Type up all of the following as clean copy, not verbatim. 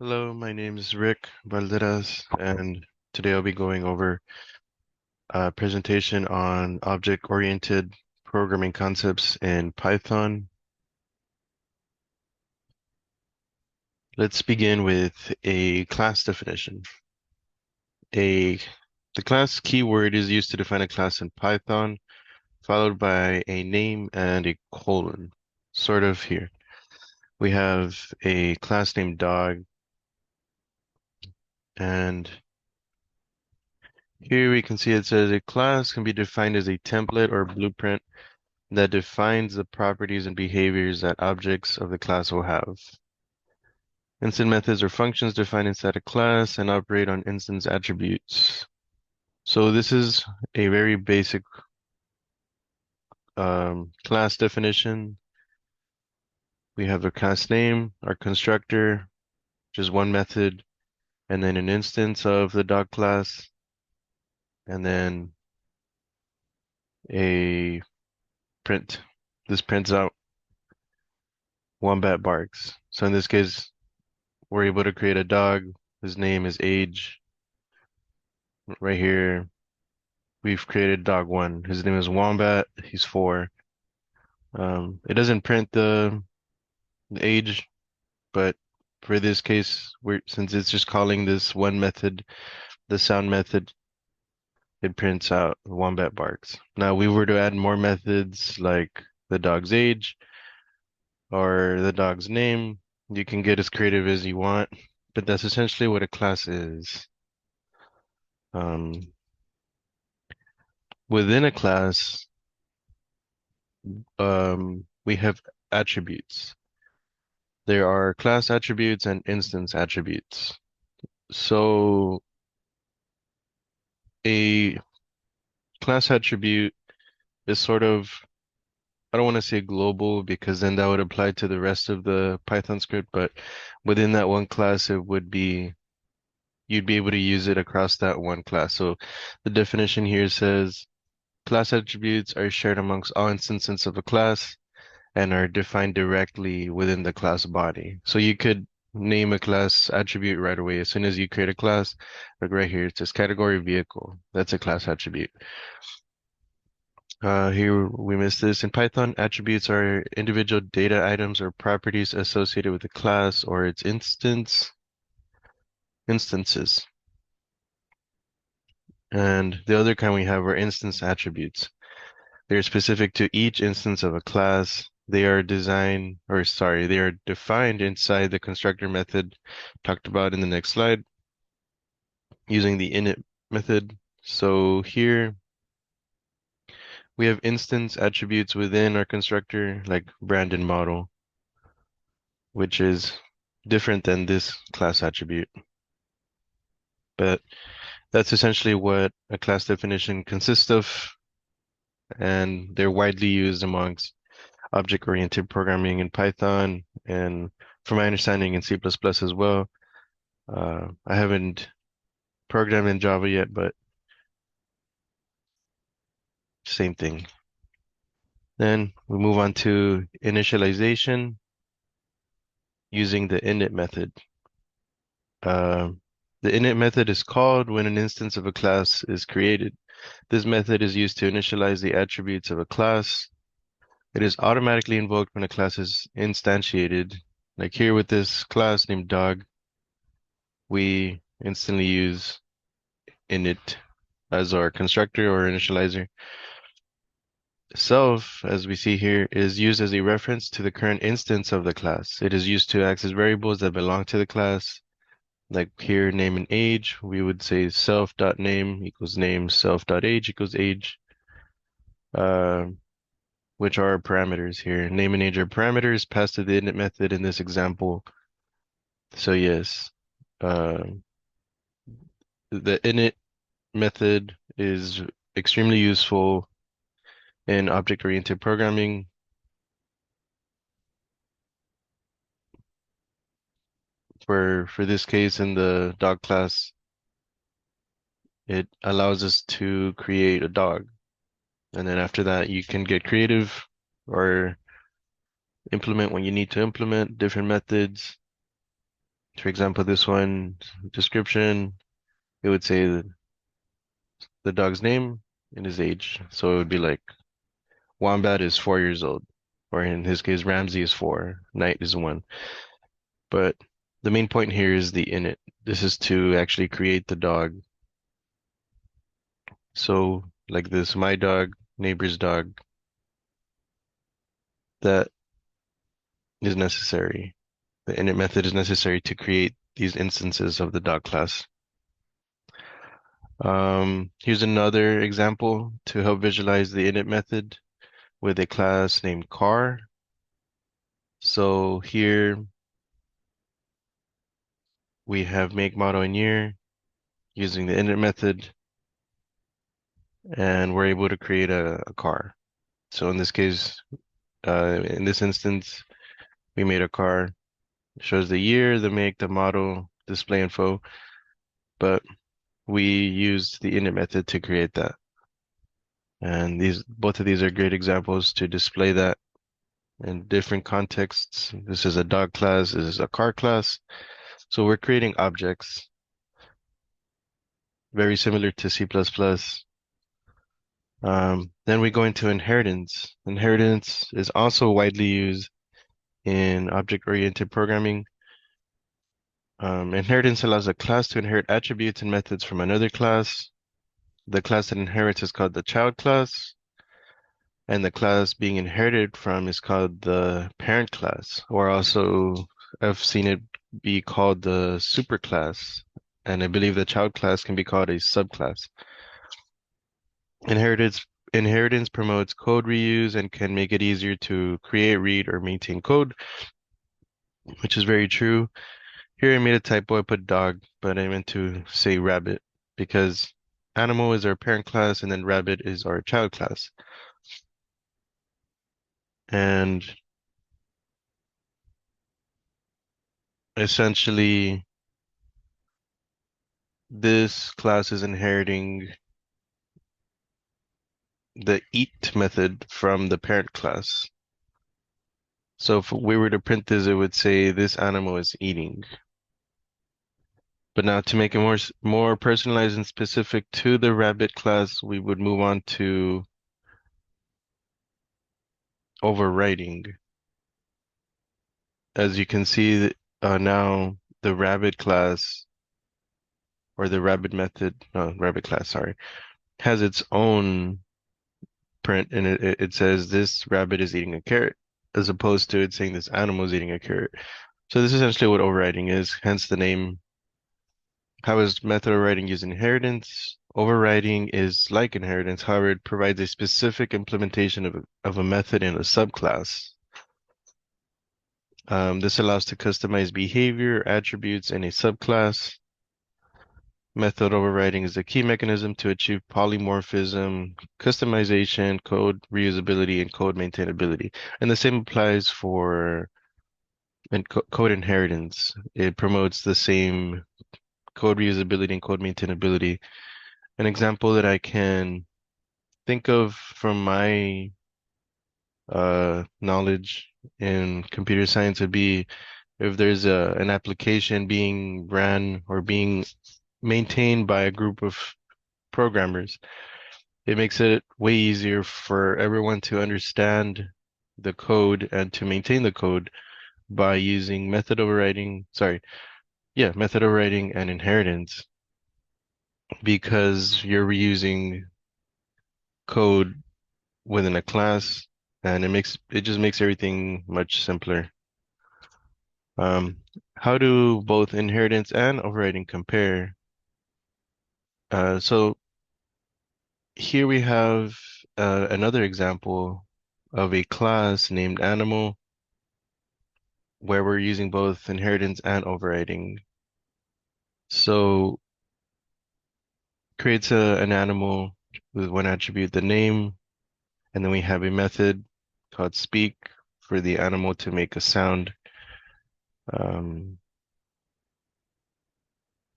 Hello, my name is Rick Valderas, and today I'll be going over a presentation on object-oriented programming concepts in Python. Let's begin with a class definition. The class keyword is used to define a class in Python, followed by a name and a colon, sort of here. We have a class named dog, and here we can see it says a class can be defined as a template or blueprint that defines the properties and behaviors that objects of the class will have. Instance methods or functions defined inside a class and operate on instance attributes. So this is a very basic class definition. We have a class name, our constructor, which is one method, and then an instance of the dog class, and then a print. This prints out wombat barks. So in this case, we're able to create a dog. His name is age. Right here, we've created dog one. His name is Wombat. He's 4. It doesn't print the age, but for this case, since it's just calling this one method, the sound method, it prints out Wombat barks. Now, we were to add more methods like the dog's age or the dog's name. You can get as creative as you want, but that's essentially what a class is. Within a class, we have attributes. There are class attributes and instance attributes. So a class attribute is sort of, I don't want to say global because then that would apply to the rest of the Python script, but within that one class, it would be, you'd be able to use it across that one class. So the definition here says class attributes are shared amongst all instances of a class and are defined directly within the class body. So you could name a class attribute right away. As soon as you create a class, like right here, it says category vehicle. That's a class attribute. Here we missed this. In Python, attributes are individual data items or properties associated with a class or its instances. And the other kind we have are instance attributes. They're specific to each instance of a class. They are they are defined inside the constructor method talked about in the next slide using the init method. So here we have instance attributes within our constructor, like brand and model, which is different than this class attribute. But that's essentially what a class definition consists of, and they're widely used amongst object-oriented programming in Python, and from my understanding in C++ as well. I haven't programmed in Java yet, but same thing. Then we move on to initialization using the init method. The init method is called when an instance of a class is created. This method is used to initialize the attributes of a class. It is automatically invoked when a class is instantiated. Like here with this class named dog, we instantly use init as our constructor or initializer. Self, as we see here, is used as a reference to the current instance of the class. It is used to access variables that belong to the class. Like here, name and age, we would say self.name equals name, self.age equals age, which are our parameters here. Name and age are parameters passed to the init method in this example. So yes, uh, the init method is extremely useful in object-oriented programming. For this case in the dog class, it allows us to create a dog. And then after that, you can get creative or implement when you need to implement different methods. For example, this one description, it would say the dog's name and his age. So it would be like Wombat is 4 years old, or in his case, Ramsey is 4, Knight is 1. But the main point here is the init. This is to actually create the dog. So like this, my dog, neighbor's dog, that is necessary. The init method is necessary to create these instances of the dog class. Here's another example to help visualize the init method with a class named car. So here we have make, model, and year using the init method, and we're able to create a car. So in this case, in this instance, we made a car. It shows the year, the make, the model, display info, but we used the init method to create that. And both of these are great examples to display that in different contexts. This is a dog class, this is a car class. So we're creating objects very similar to C++. Then we go into inheritance. Inheritance is also widely used in object-oriented programming. Inheritance allows a class to inherit attributes and methods from another class. The class that inherits is called the child class, and the class being inherited from is called the parent class, or also I've seen it be called the superclass, and I believe the child class can be called a subclass. Inheritance promotes code reuse and can make it easier to create, read, or maintain code, which is very true. Here I made a typo, I put dog, but I meant to say rabbit because animal is our parent class and then rabbit is our child class. And essentially, this class is inheriting the eat method from the parent class. So if we were to print this, it would say this animal is eating. But now to make it more personalized and specific to the rabbit class, we would move on to overriding. As you can see, now the rabbit class or the rabbit method, no, rabbit class, sorry, has its own print and it says this rabbit is eating a carrot as opposed to it saying this animal is eating a carrot. So this is essentially what overriding is, hence the name. How is method overriding used in inheritance? Overriding is like inheritance, however, it provides a specific implementation of a method in a subclass. This allows to customize behavior, attributes in a subclass. Method overriding is a key mechanism to achieve polymorphism, customization, code reusability, and code maintainability. And the same applies for code inheritance. It promotes the same code reusability and code maintainability. An example that I can think of from my knowledge in computer science would be if there's an application being ran or being maintained by a group of programmers, it makes it way easier for everyone to understand the code and to maintain the code by using method overriding, method overriding and inheritance because you're reusing code within a class and it just makes everything much simpler. How do both inheritance and overriding compare? So here we have another example of a class named animal where we're using both inheritance and overriding. So creates an animal with one attribute, the name, and then we have a method called speak for the animal to make a sound.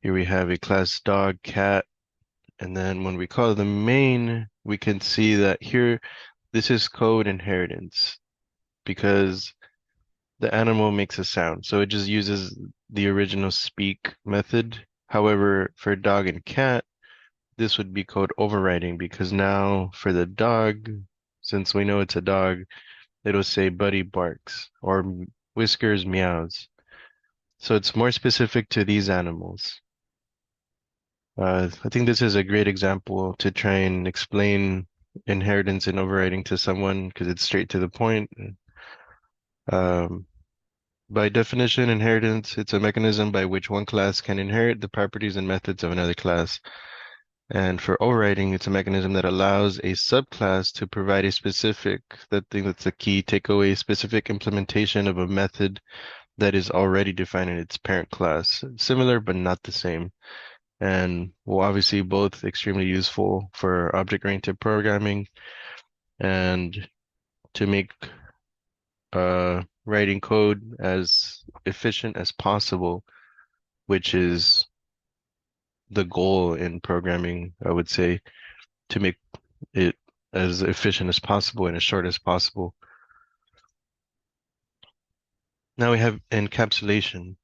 Here we have a class dog, cat, and then when we call the main, we can see that here, this is code inheritance because the animal makes a sound. So it just uses the original speak method. However, for dog and cat, this would be code overriding because now for the dog, since we know it's a dog, it'll say Buddy barks or Whiskers meows. So it's more specific to these animals. I think this is a great example to try and explain inheritance and overriding to someone because it's straight to the point. Um, by definition, inheritance, it's a mechanism by which one class can inherit the properties and methods of another class. And for overriding, it's a mechanism that allows a subclass to provide a specific, that thing that's the key takeaway, specific implementation of a method that is already defined in its parent class. Similar, but not the same. And well, obviously both extremely useful for object-oriented programming and to make writing code as efficient as possible, which is the goal in programming, I would say, to make it as efficient as possible and as short as possible. Now we have encapsulation.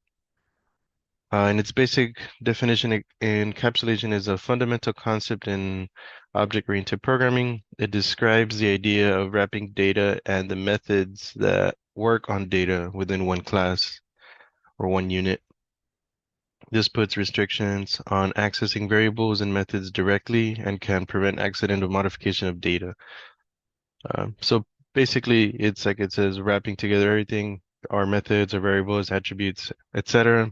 In its basic definition, encapsulation is a fundamental concept in object-oriented programming. It describes the idea of wrapping data and the methods that work on data within one class or one unit. This puts restrictions on accessing variables and methods directly and can prevent accidental modification of data. So basically, it's like it says wrapping together everything, our methods, our variables, attributes, etc.,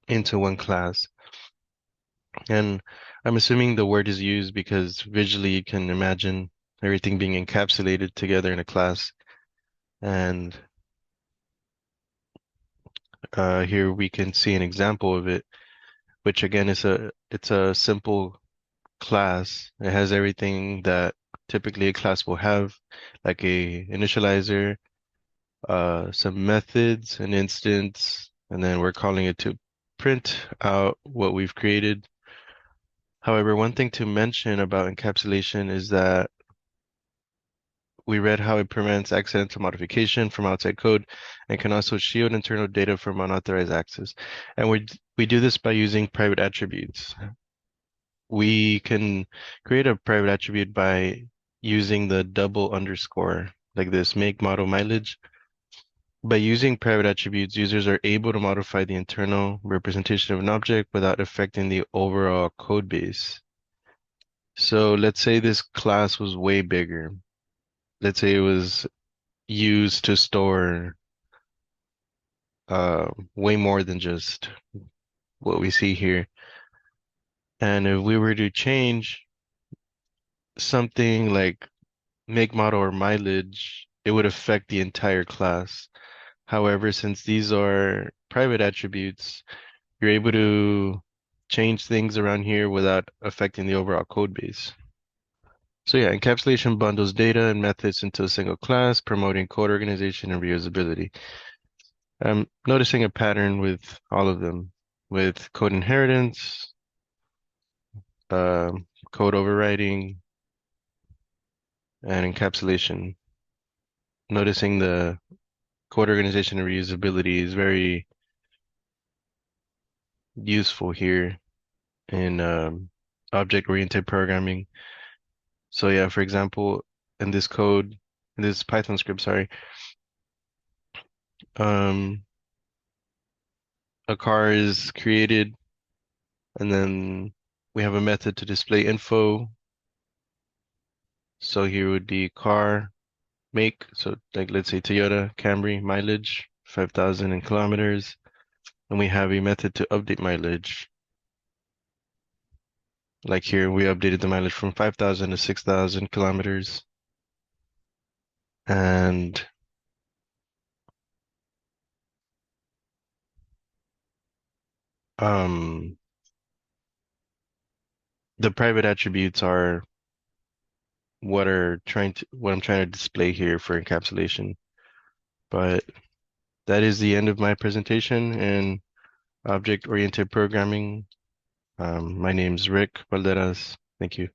into one class. And I'm assuming the word is used because visually you can imagine everything being encapsulated together in a class. And here we can see an example of it, which again is it's a simple class. It has everything that typically a class will have, like a initializer, some methods, an instance, and then we're calling it to print out what we've created. However, one thing to mention about encapsulation is that we read how it prevents accidental modification from outside code and can also shield internal data from unauthorized access. And we do this by using private attributes. We can create a private attribute by using the double underscore, like this, make model mileage. By using private attributes, users are able to modify the internal representation of an object without affecting the overall code base. So let's say this class was way bigger. Let's say it was used to store way more than just what we see here. And if we were to change something like make, model, or mileage, it would affect the entire class. However, since these are private attributes, you're able to change things around here without affecting the overall code base. So yeah, encapsulation bundles data and methods into a single class, promoting code organization and reusability. I'm noticing a pattern with all of them, with code inheritance, code overriding, and encapsulation. Noticing the code organization and reusability is very useful here in object-oriented programming. So yeah, for example, in this code, in this Python script, sorry, um, a car is created, and then we have a method to display info. So here would be car make. So like let's say Toyota Camry mileage, 5,000 in kilometers. And we have a method to update mileage. Like here, we updated the mileage from 5,000 to 6,000 kilometers. And um, the private attributes are what I'm trying to display here for encapsulation. But that is the end of my presentation in object-oriented programming. My name's Rick Valderas. Thank you.